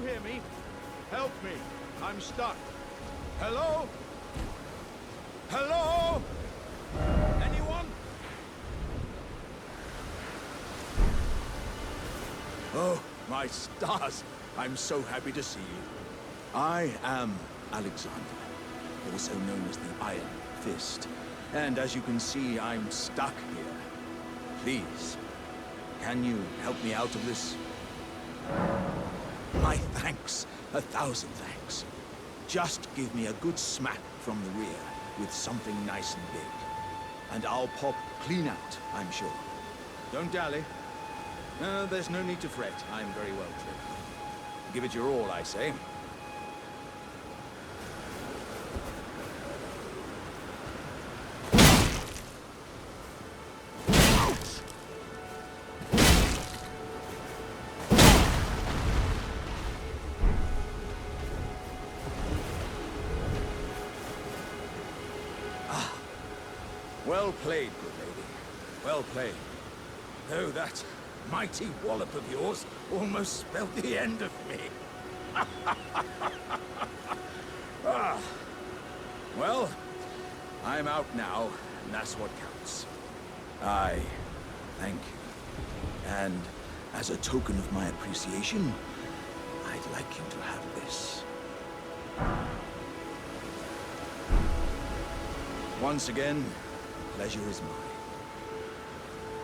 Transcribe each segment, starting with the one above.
hear me? Help me. I'm stuck. Hello? Hello? Anyone? Oh, my stars. I'm so happy to see you. I am Alexander, also known as the Iron Fist. And as you can see, I'm stuck here. Please, can you help me out of this? My thanks. 1,000 thanks. Just give me a good smack from the rear with something nice and big. And I'll pop clean out, I'm sure. Don't dally. No, there's no need to fret. I'm very well trained. Give it your all, I say. Well played, good lady. Well played. Though that mighty wallop of yours almost spelled the end of me. Ah. Well, I'm out now, and that's what counts. I thank you. And as a token of my appreciation, I'd like you to have this. Once again, pleasure is mine.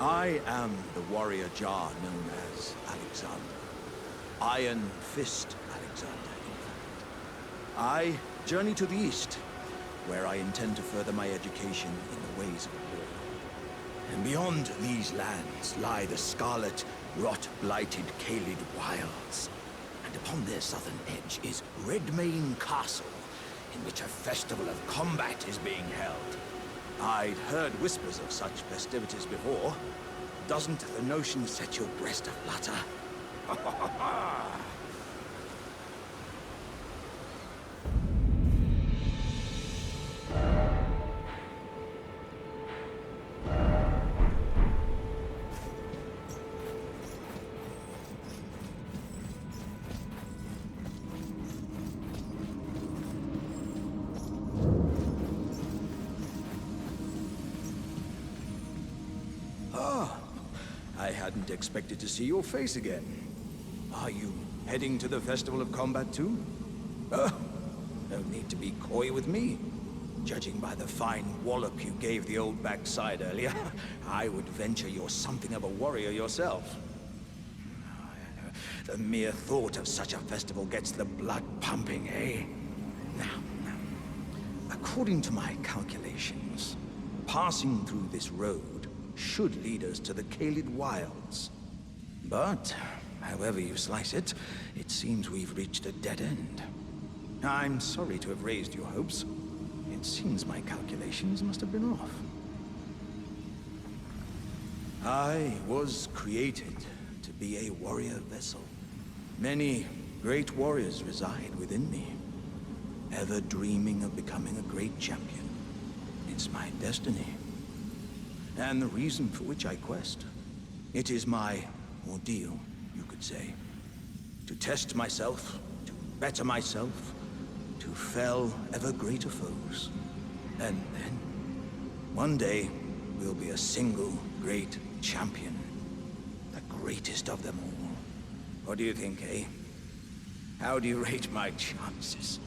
I am the warrior Jar known as Alexander. Iron Fist Alexander, in fact. I journey to the east, where I intend to further my education in the ways of war. And beyond these lands lie the scarlet, rot-blighted Caelid Wilds. And upon their southern edge is Redmane Castle, in which a festival of combat is being held. I'd heard whispers of such festivities before. Doesn't the notion set your breast aflutter? I hadn't expected to see your face again. Are you heading to the Festival of Combat too? Oh, no need to be coy with me. Judging by the fine wallop you gave the old backside earlier, I would venture you're something of a warrior yourself. The mere thought of such a festival gets the blood pumping, eh? Now, according to my calculations, passing through this road should lead us to the Caelid Wilds. But, however you slice it, it seems we've reached a dead end. I'm sorry to have raised your hopes. It seems my calculations must have been off. I was created to be a warrior vessel. Many great warriors reside within me, ever dreaming of becoming a great champion. It's my destiny. And the reason for which I quest. It is my ordeal, you could say. To test myself, to better myself, to fell ever greater foes. And then, one day, we'll be a single great champion. The greatest of them all. What do you think, eh? How do you rate my chances?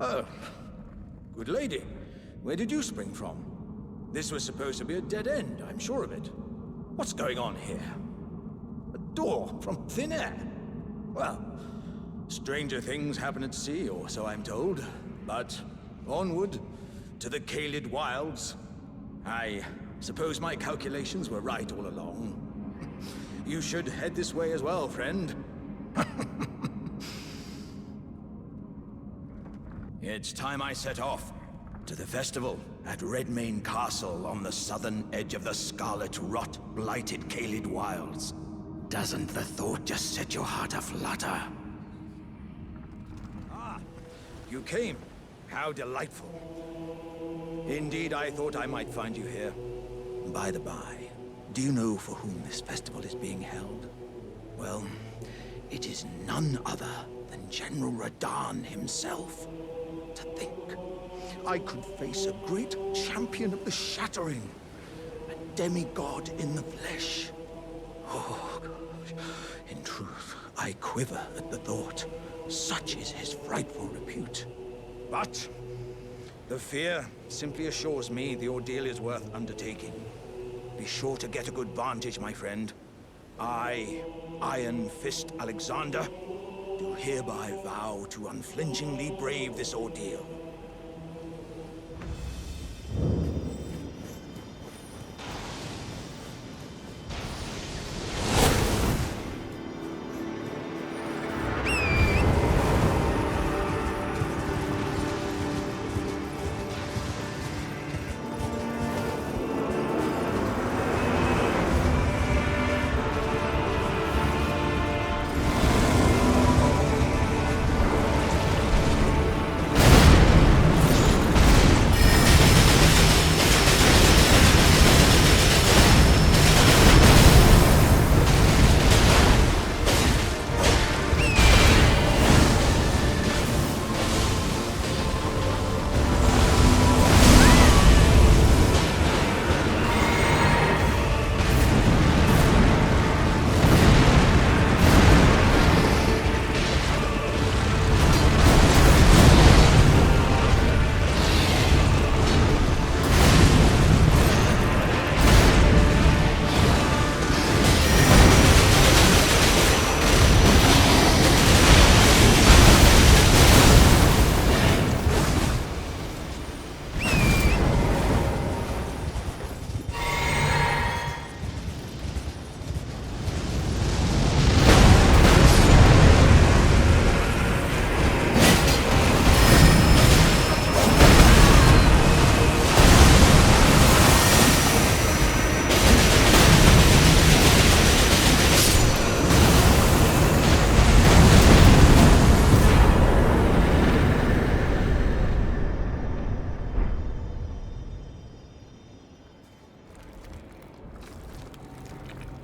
Oh, good lady. Where did you spring from? This was supposed to be a dead end, I'm sure of it. What's going on here? A door from thin air? Well, stranger things happen at sea, or so I'm told. But onward to the Kaled Wilds. I suppose my calculations were right all along. You should head this way as well, friend. It's time I set off to the festival at Redmane Castle on the southern edge of the scarlet rot blighted Kaled Wilds. Doesn't the thought just set your heart aflutter? Ah, you came. How delightful. Indeed, I thought I might find you here. By the by, do you know for whom this festival is being held? Well, it is none other than General Radahn himself. To think, I could face a great champion of the Shattering, a demigod in the flesh. Oh, gosh. In truth, I quiver at the thought. Such is his frightful repute. But the fear simply assures me the ordeal is worth undertaking. Be sure to get a good vantage, my friend. I, Iron Fist Alexander, do hereby vow to unflinchingly brave this ordeal.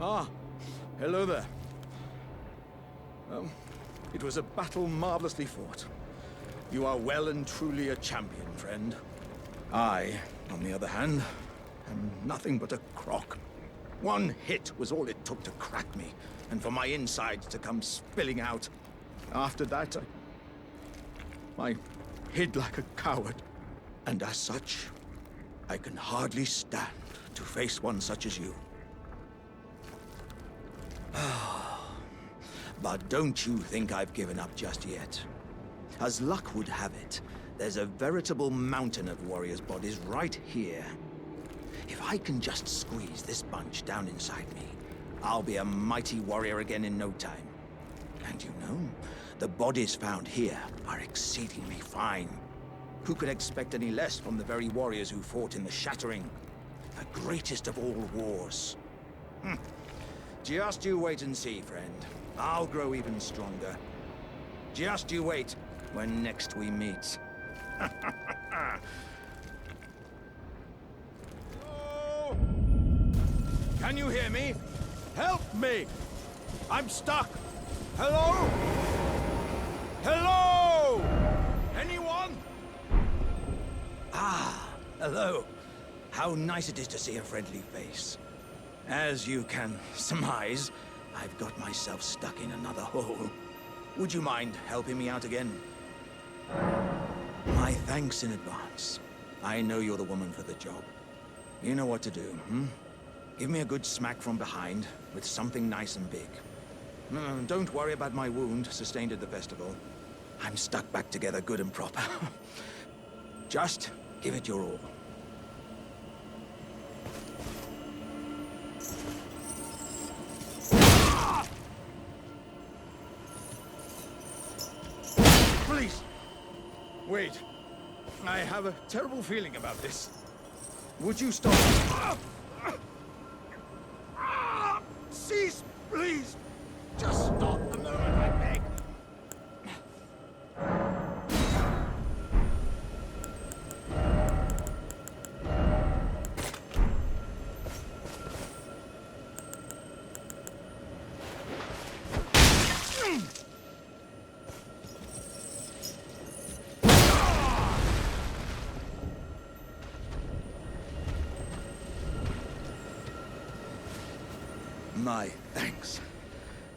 Ah, hello there. It was a battle marvelously fought. You are well and truly a champion, friend. I, on the other hand, am nothing but a crock. One hit was all it took to crack me, and for my insides to come spilling out. After that, I hid like a coward. And as such, I can hardly stand to face one such as you. But don't you think I've given up just yet. As luck would have it, there's a veritable mountain of warriors' bodies right here. If I can just squeeze this bunch down inside me, I'll be a mighty warrior again in no time. And you know, the bodies found here are exceedingly fine. Who could expect any less from the very warriors who fought in the Shattering? The greatest of all wars. Just you wait and see, friend. I'll grow even stronger. Just you wait when next we meet. Hello? Can you hear me? Help me! I'm stuck! Hello? Hello? Anyone? Ah, hello. How nice it is to see a friendly face. As you can surmise, I've got myself stuck in another hole. Would you mind helping me out again? My thanks in advance. I know you're the woman for the job. You know what to do, hmm? Give me a good smack from behind, with something nice and big. No, don't worry about my wound sustained at the festival. I'm stuck back together good and proper. Just give it your all. Please! Wait. I have a terrible feeling about this. Would you stop? Cease, please! Just stop the moment, I beg! My thanks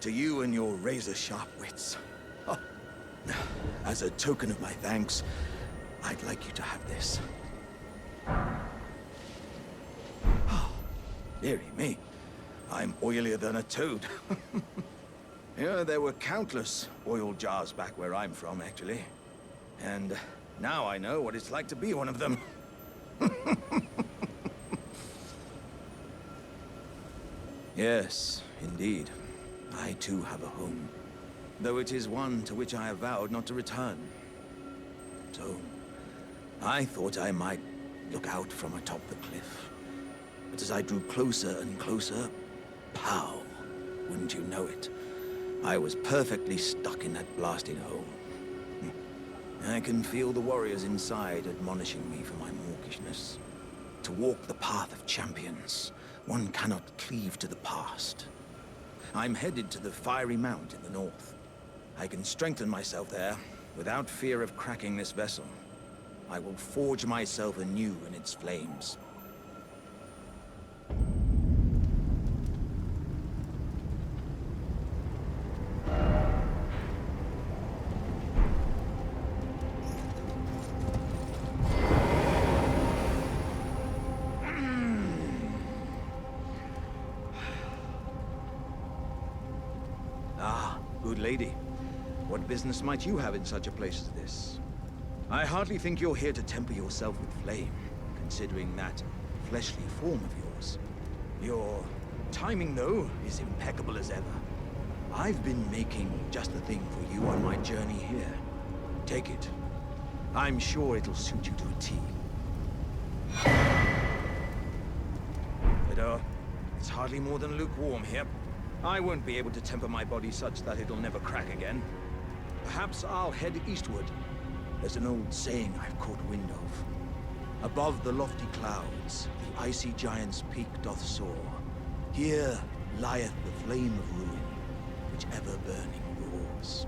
to you and your razor-sharp wits. Oh. As a token of my thanks, I'd like you to have this. Oh, dearie me. I'm oilier than a toad. Yeah, there were countless oil jars back where I'm from, actually. And now I know what it's like to be one of them. Yes, indeed. I too have a home. Though it is one to which I have vowed not to return. So, I thought I might look out from atop the cliff. But as I drew closer and closer, pow! Wouldn't you know it? I was perfectly stuck in that blasted hole. I can feel the warriors inside admonishing me for my mawkishness. To walk the path of champions, one cannot cleave to the past. I'm headed to the Fiery Mount in the north. I can strengthen myself there without fear of cracking this vessel. I will forge myself anew in its flames. Good lady. What business might you have in such a place as this? I hardly think you're here to temper yourself with flame, considering that fleshly form of yours. Your timing, though, is impeccable as ever. I've been making just the thing for you on my journey here. Take it. I'm sure it'll suit you to a T. But, it's hardly more than lukewarm here. I won't be able to temper my body such that it'll never crack again. Perhaps I'll head eastward. There's an old saying I've caught wind of. Above the lofty clouds, the icy giant's peak doth soar. Here lieth the flame of ruin, which ever burning roars.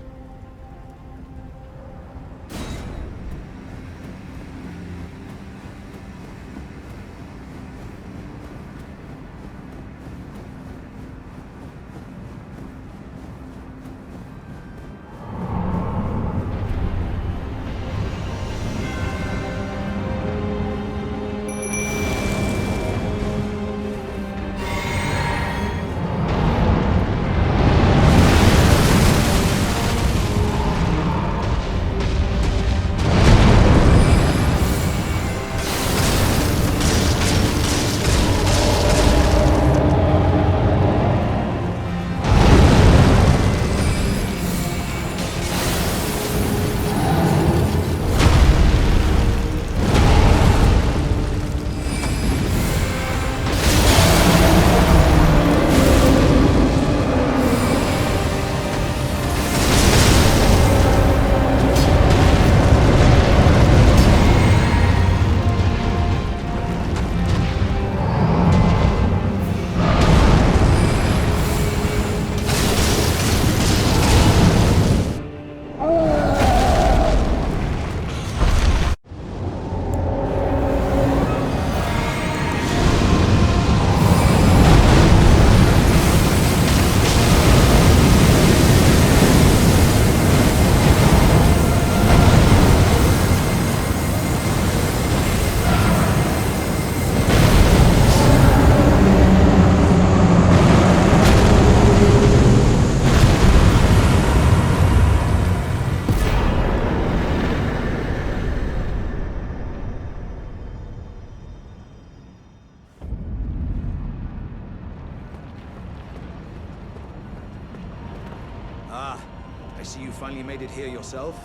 see you finally made it here yourself.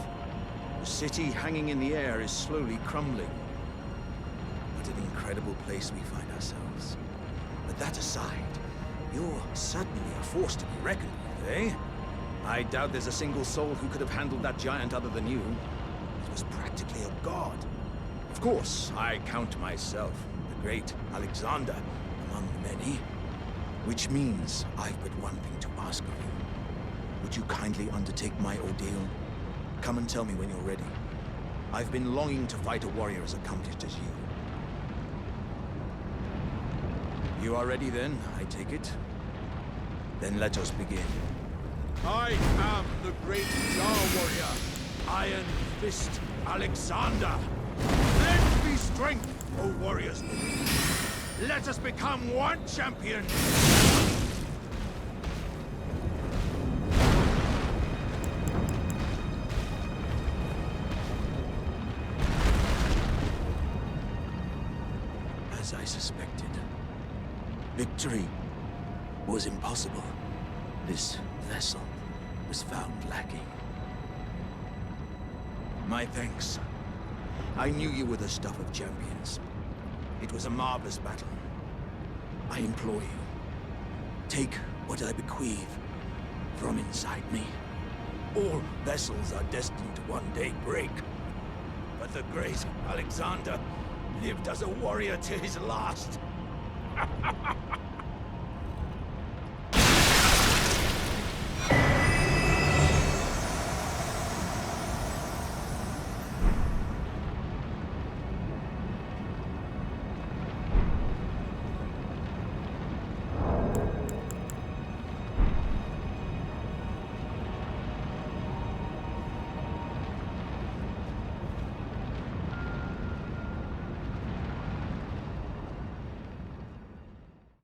The city hanging in the air is slowly crumbling. What an incredible place we find ourselves. But that aside, you're certainly a force to be reckoned with, eh? I doubt there's a single soul who could have handled that giant other than you. It was practically a god. Of course, I count myself, the great Alexander, among many. Which means I've but one thing to ask of you. Would you kindly undertake my ordeal? Come and tell me when you're ready. I've been longing to fight a warrior as accomplished as you. You are ready then, I take it? Then let us begin. I am the great Jar Warrior, Iron Fist Alexander. Lend me strength, O warriors. Let us become one champion! As I suspected, victory was impossible. This vessel was found lacking. My thanks. I knew you were the stuff of champions. It was a marvelous battle. I implore you, take what I bequeath from inside me. All vessels are destined to one day break. But the great Alexander lived as a warrior to his last.